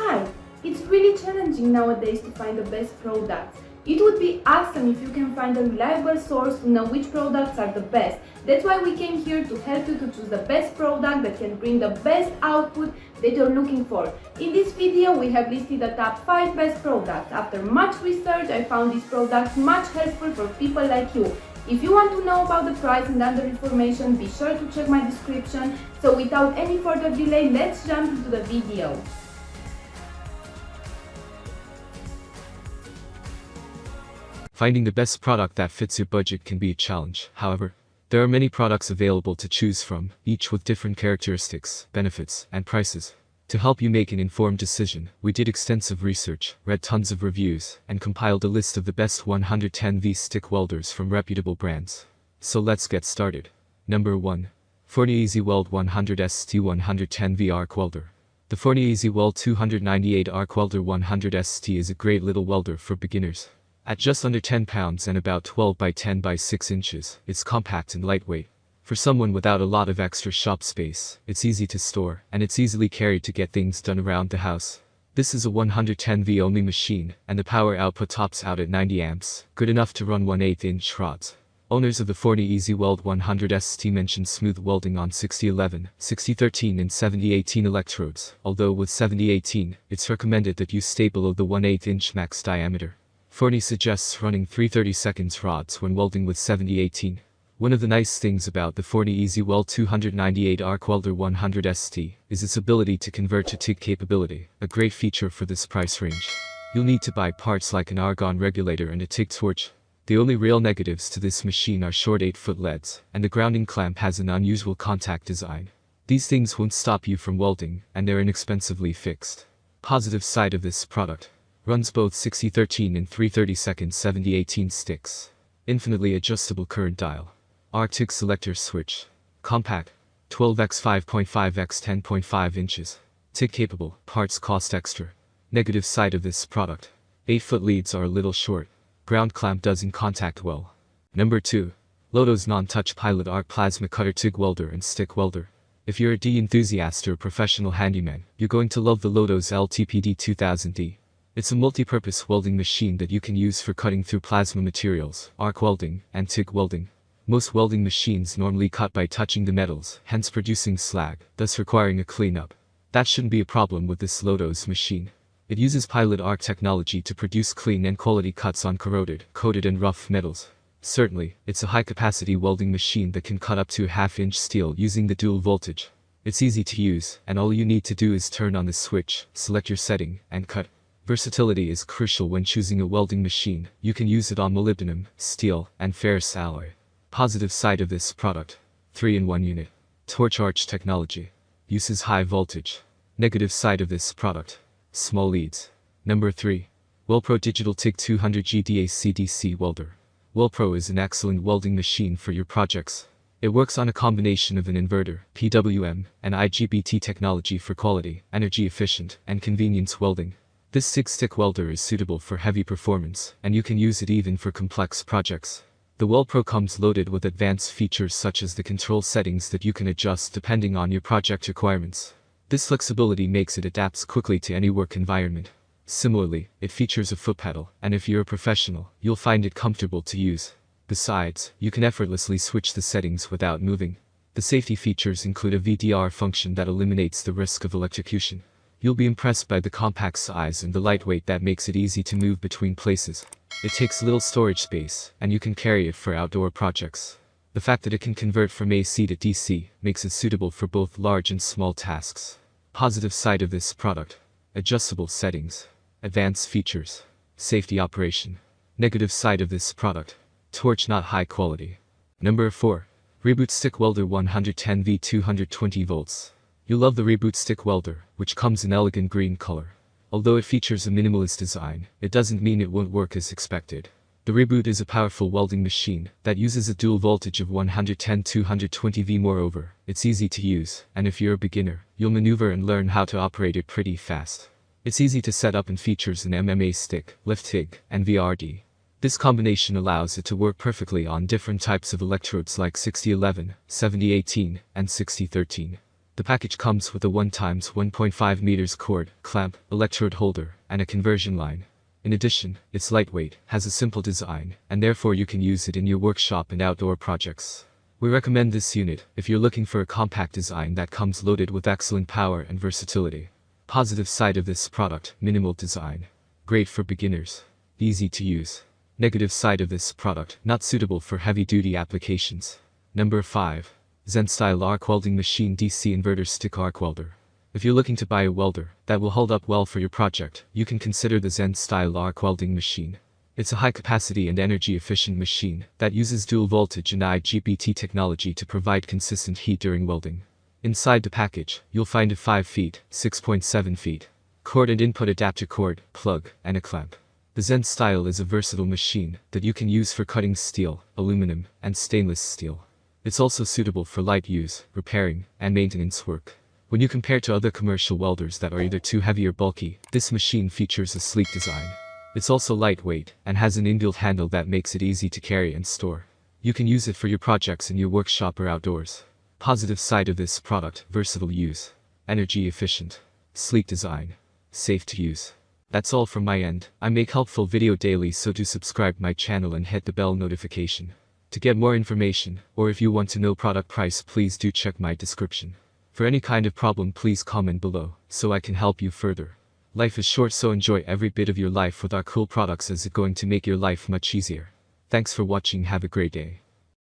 Hi! It's really challenging nowadays to find the best products. It would be awesome if you can find a reliable source to know which products are the best. That's why we came here to help you to choose the best product that can bring the best output that you're looking for. In this video, we have listed the top 5 best products. After much research, I found these products much helpful for people like you. If you want to know about the price and other information, be sure to check my description. So without any further delay, let's jump into the video. Finding the best product that fits your budget can be a challenge. However, there are many products available to choose from, each with different characteristics, benefits, and prices. To help you make an informed decision, we did extensive research, read tons of reviews, and compiled a list of the best 110V stick welders from reputable brands. So let's get started. Number 1. Forney EasyWeld 100ST 110V Arc Welder. The Forney EasyWeld 298 Arc Welder 100ST is a great little welder for beginners. At just under 10 pounds and about 12 by 10 by 6 inches, it's compact and lightweight. For someone without a lot of extra shop space, it's easy to store, and it's easily carried to get things done around the house. This is a 110V only machine, and the power output tops out at 90 amps, good enough to run 1/8 inch rods. Owners of the Forney EasyWeld 100ST mentioned smooth welding on 6011, 6013 and 7018 electrodes, although with 7018, it's recommended that you stay below the 1/8 inch max diameter. Forney suggests running 3/32 rods when welding with 7018. One of the nice things about the Forney EasyWeld 298 Arc Welder 100ST is its ability to convert to TIG capability, a great feature for this price range. You'll need to buy parts like an argon regulator and a TIG torch. The only real negatives to this machine are short 8-foot leads, and the grounding clamp has an unusual contact design. These things won't stop you from welding, and they're inexpensively fixed. Positive side of this product. Runs both 6013 and 3/32 7018 sticks. Infinitely adjustable current dial. TIG selector switch. Compact. 12x 5.5x 10.5 inches. TIG capable. Parts cost extra. Negative side of this product. 8-foot leads are a little short. Ground clamp doesn't contact well. Number 2. LODO's non-touch pilot arc plasma cutter TIG welder and stick welder. If you're a D enthusiast or a professional handyman, you're going to love the LODO's LTPD 2000D. It's a multi-purpose welding machine that you can use for cutting through plasma materials, arc welding, and TIG welding. Most welding machines normally cut by touching the metals, hence producing slag, thus requiring a cleanup. That shouldn't be a problem with this LODO's machine. It uses pilot arc technology to produce clean and quality cuts on corroded, coated and rough metals. Certainly, it's a high-capacity welding machine that can cut up to a half-inch steel using the dual voltage. It's easy to use, and all you need to do is turn on the switch, select your setting, and cut. Versatility is crucial when choosing a welding machine. You can use it on molybdenum, steel, and ferrous alloy. Positive side of this product. 3-in-1 unit. Torch arch technology. Uses high voltage. Negative side of this product. Small leads. Number 3. WILLPRO Digital TIG 200G DAC/DC Welder. WILLPRO is an excellent welding machine for your projects. It works on a combination of an inverter, PWM, and IGBT technology for quality, energy efficient, and convenience welding. This TIG stick welder is suitable for heavy performance, and you can use it even for complex projects. The WILLPRO comes loaded with advanced features such as the control settings that you can adjust depending on your project requirements. This flexibility makes it adapts quickly to any work environment. Similarly, it features a foot pedal, and if you're a professional, you'll find it comfortable to use. Besides, you can effortlessly switch the settings without moving. The safety features include a VDR function that eliminates the risk of electrocution. You'll be impressed by the compact size and the lightweight that makes it easy to move between places. It takes little storage space, and you can carry it for outdoor projects. The fact that it can convert from AC to DC makes it suitable for both large and small tasks. Positive side of this product. Adjustable settings. Advanced features. Safety operation. Negative side of this product. Torch not high quality. Number 4. Reboot Stick Welder 110V 220 volts. You love the Reboot stick welder, which comes in elegant green color. Although it features a minimalist design, it doesn't mean it won't work as expected. The Reboot is a powerful welding machine that uses a dual voltage of 110-220V. Moreover, it's easy to use, and if you're a beginner, you'll maneuver and learn how to operate it pretty fast. It's easy to set up and features an MMA stick, lift TIG, and VRD. This combination allows it to work perfectly on different types of electrodes like 6011, 7018, and 6013. The package comes with a 1x1.5 meters cord, clamp, electrode holder, and a conversion line. In addition, it's lightweight, has a simple design, and therefore you can use it in your workshop and outdoor projects. We recommend this unit if you're looking for a compact design that comes loaded with excellent power and versatility. Positive side of this product, minimal design. Great for beginners. Easy to use. Negative side of this product, not suitable for heavy-duty applications. Number 5. Zenstyle Arc Welding Machine DC Inverter Stick Arc Welder. If you're looking to buy a welder that will hold up well for your project, you can consider the Zenstyle Arc Welding Machine. It's a high-capacity and energy-efficient machine that uses dual voltage and IGBT technology to provide consistent heat during welding. Inside the package, you'll find a 5 feet, 6.7 feet, cord and input adapter cord, plug, and a clamp. The Zenstyle is a versatile machine that you can use for cutting steel, aluminum, and stainless steel. It's also suitable for light use, repairing, and maintenance work. When you compare to other commercial welders that are either too heavy or bulky, this machine features a sleek design. It's also lightweight and has an inbuilt handle that makes it easy to carry and store. You can use it for your projects in your workshop or outdoors. Positive side of this product, versatile use. Energy efficient. Sleek design. Safe to use. That's all from my end. I make helpful video daily, so do subscribe my channel and hit the bell notification. To get more information, or if you want to know product price, please do check my description. For any kind of problem, please comment below, so I can help you further. Life is short, so enjoy every bit of your life with our cool products, as it's going to make your life much easier. Thanks for watching, have a great day.